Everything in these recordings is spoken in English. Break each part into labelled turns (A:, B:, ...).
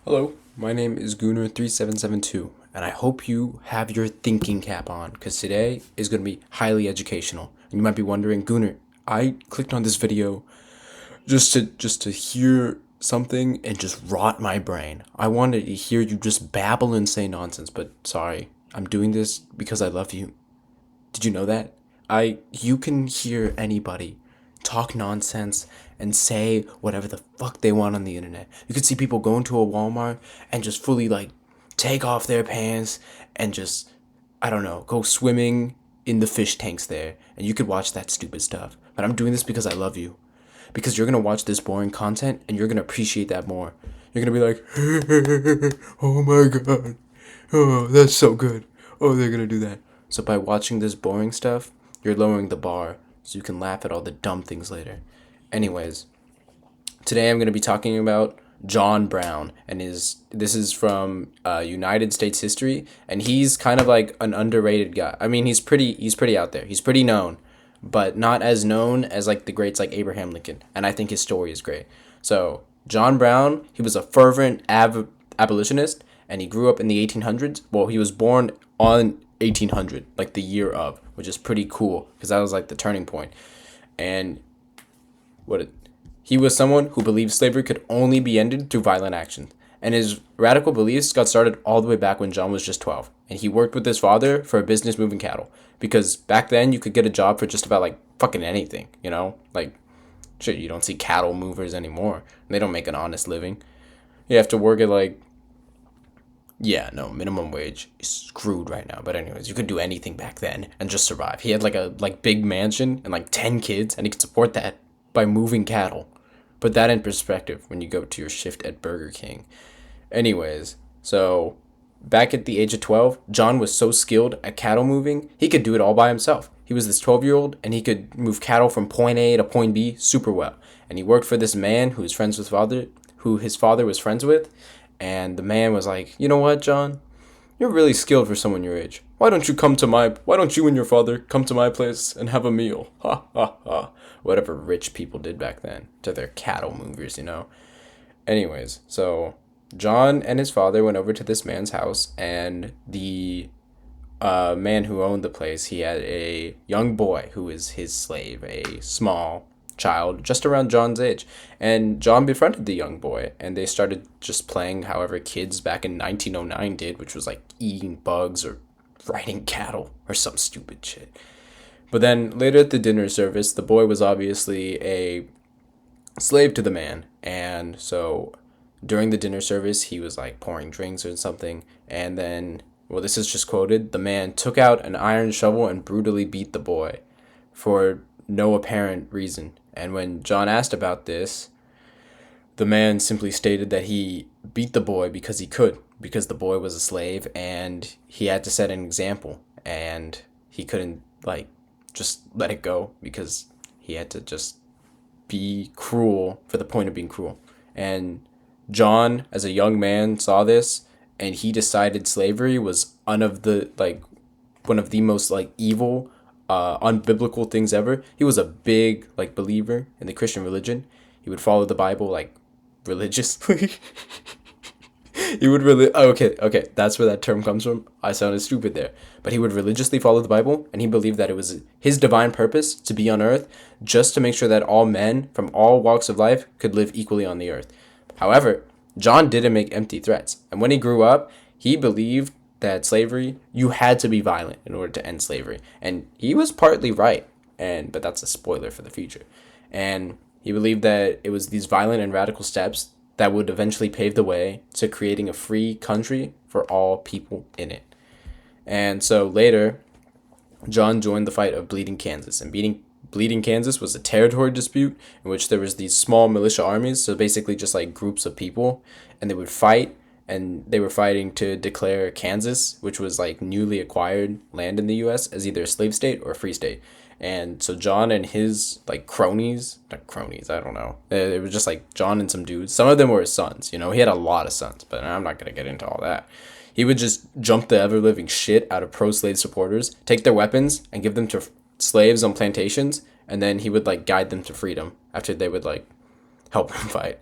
A: Hello, my name is Gunner3772, and I hope you have your thinking cap on, because today is going to be highly educational. And you might be wondering, Gunner, I clicked on this video just to hear something and just rot my brain. I wanted to hear you just babble and say nonsense, but sorry, I'm doing this because I love you. Did you know that? You can hear anybody talk nonsense and say whatever the fuck they want on the internet. You could see people go into a Walmart and just fully like take off their pants and just I don't know, go swimming in the fish tanks there, and you could watch that stupid stuff. But I'm doing this because I love you. Because you're gonna watch this boring content and you're gonna appreciate that more. You're gonna be like, oh my god, oh, that's so good. Oh, they're gonna do that. So by watching this boring stuff, you're lowering the bar so you can laugh at all the dumb things later. Anyways, today I'm gonna be talking about John Brown, and his this is from United States history, and he's kind of like an underrated guy. I mean, he's pretty out there. He's pretty known, but not as known as like the greats like Abraham Lincoln. And I think his story is great. So John Brown, he was a fervent abolitionist, and he grew up in the 1800s. Well, he was born on 1800, like the year of, which is pretty cool because that was like the turning point. And what it, he was someone who believed slavery could only be ended through violent action. And his radical beliefs got started all the way back when John was just 12. And he worked with his father for a business moving cattle. Because back then, you could get a job for just about like fucking anything, you know? Like, shit, you don't see cattle movers anymore. They don't make an honest living. You have to work at like, yeah, no, minimum wage is screwed right now. But anyways, you could do anything back then and just survive. He had like a like big mansion and like 10 kids, and he could support that by moving cattle. Put that in perspective when you go to your shift at Burger King. Anyways, so back at the age of 12, John was so skilled at cattle moving, he could do it all by himself. He was this 12-year-old and he could move cattle from point A to point B super well. And he worked for this man who his father was friends with, and the man was like, "You know what, John? You're really skilled for someone your age. Why don't you and your father come to my place and have a meal?" Ha ha ha. Whatever rich people did back then to their cattle movers, you know. Anyways, so John and his father went over to this man's house, and the man who owned the place, he had a young boy who was his slave, a small child just around John's age. And John befriended the young boy, and they started just playing however kids back in 1909 did, which was like eating bugs or riding cattle or some stupid shit. But then later at the dinner service, the boy was obviously a slave to the man. And so during the dinner service, he was like pouring drinks or something. And then, well, this is just quoted, the man took out an iron shovel and brutally beat the boy for no apparent reason. And when John asked about this, the man simply stated that he beat the boy because he could, because the boy was a slave and he had to set an example, and he couldn't like just let it go because he had to just be cruel for the point of being cruel. And John, as a young man, saw this, and he decided slavery was one of the most like evil, unbiblical things ever. He was a big like believer in the Christian religion. He would follow the Bible like religiously. He would really okay, that's where that term comes from. I sounded stupid there. But he would religiously follow the Bible, and he believed that it was his divine purpose to be on earth just to make sure that all men from all walks of life could live equally on the earth. However, John didn't make empty threats. And when he grew up, he believed that slavery, you had to be violent in order to end slavery. And he was partly right. But that's a spoiler for the future. And he believed that it was these violent and radical steps that would eventually pave the way to creating a free country for all people in it. And so later, John joined the fight of Bleeding Kansas, and Bleeding Kansas was a territory dispute in which there was these small militia armies, so basically just like groups of people, and they would fight, and they were fighting to declare Kansas, which was like newly acquired land in the US, as either a slave state or a free state. And so John and his like cronies, not cronies, I don't know. It was just like John and some dudes. Some of them were his sons, you know. He had a lot of sons, but I'm not going to get into all that. He would just jump the ever living shit out of pro slave supporters, take their weapons, and give them to slaves on plantations. And then he would like guide them to freedom after they would like help him fight.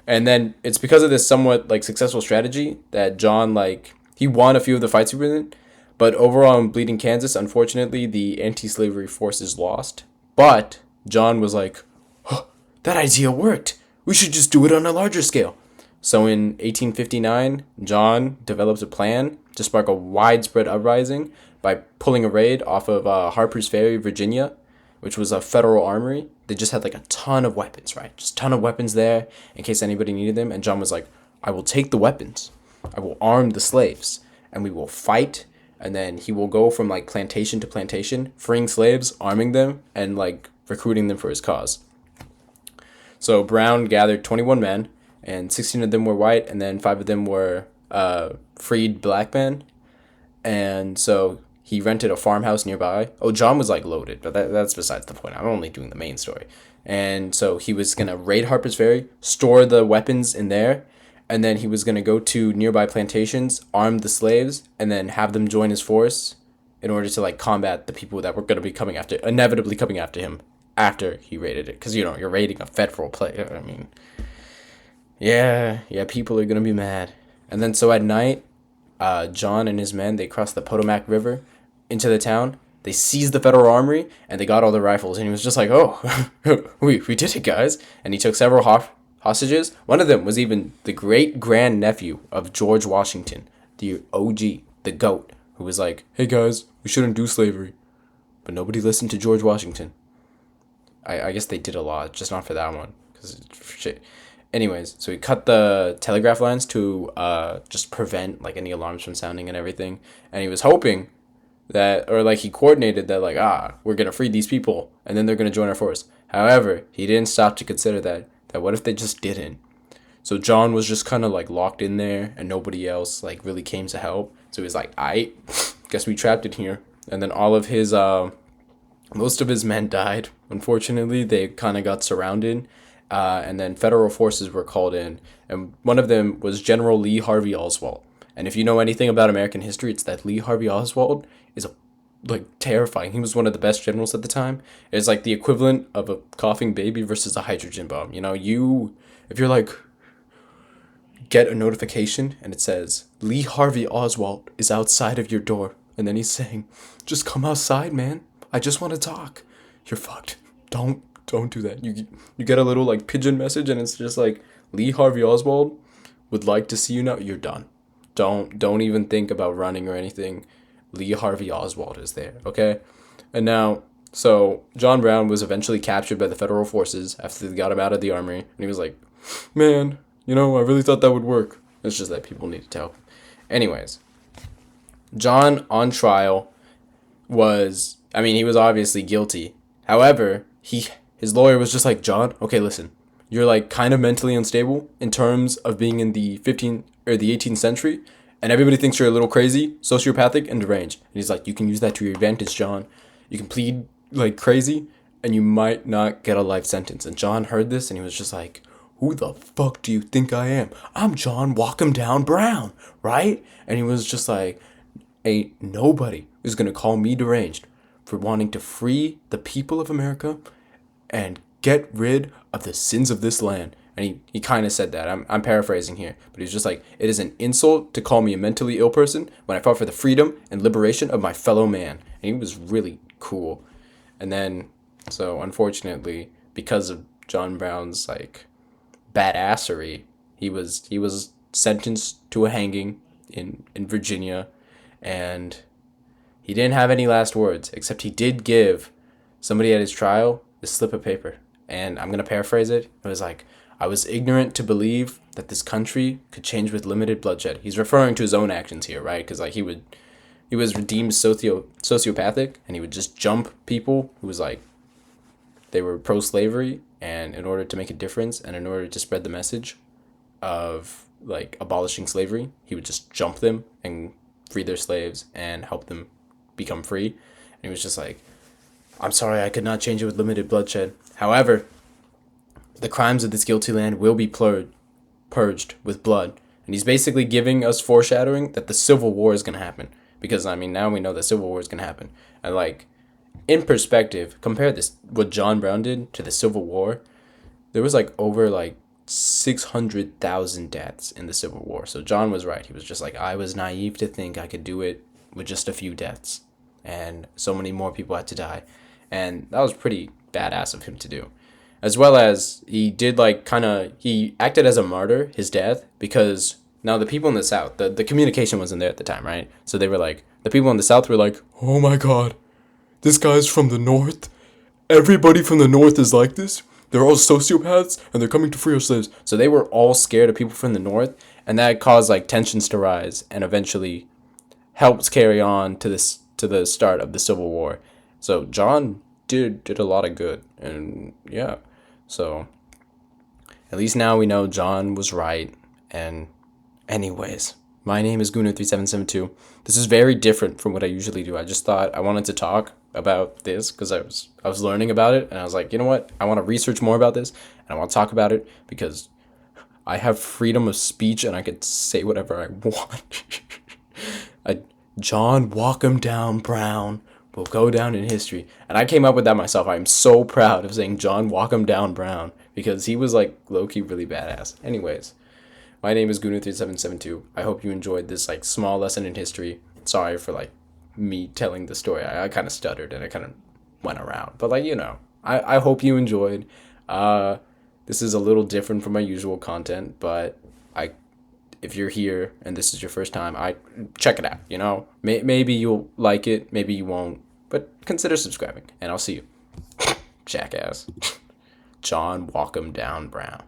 A: And then it's because of this somewhat like successful strategy that John like he won a few of the fights he was in, but overall in Bleeding Kansas, unfortunately, the anti-slavery forces lost. But John was like, oh, that idea worked. We should just do it on a larger scale. So in 1859, John develops a plan to spark a widespread uprising by pulling a raid off of Harper's Ferry, Virginia, which was a federal armory. They just had like a ton of weapons, right? Just a ton of weapons there in case anybody needed them. And John was like, I will take the weapons. I will arm the slaves and we will fight. And then he will go from like plantation to plantation, freeing slaves, arming them, and like recruiting them for his cause. So Brown gathered 21 men, and 16 of them were white, and then 5 of them were freed black men. And so he rented a farmhouse nearby. Oh, John was like loaded, but that's besides the point. I'm only doing the main story. And so he was going to raid Harper's Ferry, store the weapons in there, and then he was going to go to nearby plantations, arm the slaves, and then have them join his force in order to like combat the people that were going to be inevitably coming after him after he raided it. Because, you're raiding a federal place. I mean, yeah, people are going to be mad. And then so at night, John and his men, they crossed the Potomac River into the town. They seized the federal armory, and they got all the rifles. And he was just like, oh, we did it, guys. And he took several hostages. One of them was even the great-grandnephew of George Washington, the OG, the GOAT, who was like, hey, guys, we shouldn't do slavery. But nobody listened to George Washington. I guess they did a lot, just not for that one. Because shit. Anyways, so he cut the telegraph lines to just prevent like any alarms from sounding and everything. And he was hoping that, or like he coordinated that, like, we're going to free these people and then they're going to join our force. However, he didn't stop to consider that what if they just didn't? So John was just kind of like locked in there and nobody else like really came to help. So he was like, guess we trapped it here. And then all of his, most of his men died. Unfortunately, they kind of got surrounded. And then federal forces were called in. And one of them was General Lee Harvey Oswald. And if you know anything about American history, it's that Lee Harvey Oswald is terrifying. He was one of the best generals at the time. It's like the equivalent of a coughing baby versus a hydrogen bomb. If you're like, get a notification and it says, Lee Harvey Oswald is outside of your door. And then he's saying, just come outside, man. I just want to talk. You're fucked. Don't do that. You get a little like pigeon message and it's just like, Lee Harvey Oswald would like to see you now. You're done. Don't even think about running or anything. Lee Harvey Oswald is there, okay? And now, so John Brown was eventually captured by the federal forces after they got him out of the armory. And he was like, man, I really thought that would work. It's just that people needed to help. Anyways, John on trial he was obviously guilty. However, his lawyer was just like, John, okay, listen, you're like kind of mentally unstable in terms of being in the 18th century, and everybody thinks you're a little crazy, sociopathic, and deranged. And he's like, you can use that to your advantage, John. You can plead like crazy, and you might not get a life sentence. And John heard this, and he was just like, who the fuck do you think I am? I'm John Walk 'em Down Brown, right? And he was just like, ain't nobody is gonna call me deranged for wanting to free the people of America and get rid of the sins of this land. And he kind of said that. I'm paraphrasing here. But he's just like, it is an insult to call me a mentally ill person when I fought for the freedom and liberation of my fellow man. And he was really cool. And then, so unfortunately, because of John Brown's like badassery, he was sentenced to a hanging in Virginia. And he didn't have any last words, except he did give somebody at his trial this slip of paper. And I'm going to paraphrase it. It was like, I was ignorant to believe that this country could change with limited bloodshed. He's referring to his own actions here, right? Because like he was deemed sociopathic, and he would just jump people who was like, they were pro-slavery, and in order to make a difference and in order to spread the message of like abolishing slavery, he would just jump them and free their slaves and help them become free. And he was just like, I'm sorry, I could not change it with limited bloodshed. However, the crimes of this guilty land will be purged with blood. And he's basically giving us foreshadowing that the Civil War is going to happen. Because, now we know the Civil War is going to happen. And, like, in perspective, compare this, what John Brown did to the Civil War. There was, like, over, like, 600,000 deaths in the Civil War. So John was right. He was just like, I was naive to think I could do it with just a few deaths. And so many more people had to die. And that was pretty badass of him to do. As well as he did like kind of, he acted as a martyr, his death, because now the people in the South, the communication wasn't there at the time, right? So they were like, the people in the South were like, oh my God, this guy's from the North. Everybody from the North is like this. They're all sociopaths and they're coming to free our slaves. So they were all scared of people from the North, and that caused like tensions to rise and eventually helped carry on to the start of the Civil War. So John did a lot of good, and yeah. So at least now we know John was right. And anyways, my name is Gunnar3772. This is very different from what I usually do. I just thought I wanted to talk about this because I was learning about it, and I was like, you know what? I want to research more about this, and I want to talk about it because I have freedom of speech and I could say whatever I want. I, John Walkham Down Brown will go down in history. And I came up with that myself. I'm so proud of saying John Walkham Down Brown because he was like low-key really badass. Anyways, my name is Gunu3772. I hope you enjoyed this like small lesson in history. Sorry for like me telling the story. I kind of stuttered and I kind of went around. But like, I hope you enjoyed. This is a little different from my usual content, but if you're here and this is your first time, I check it out. Maybe you'll like it, maybe you won't, but consider subscribing, and I'll see you. Jackass. John Walkham Down Brown.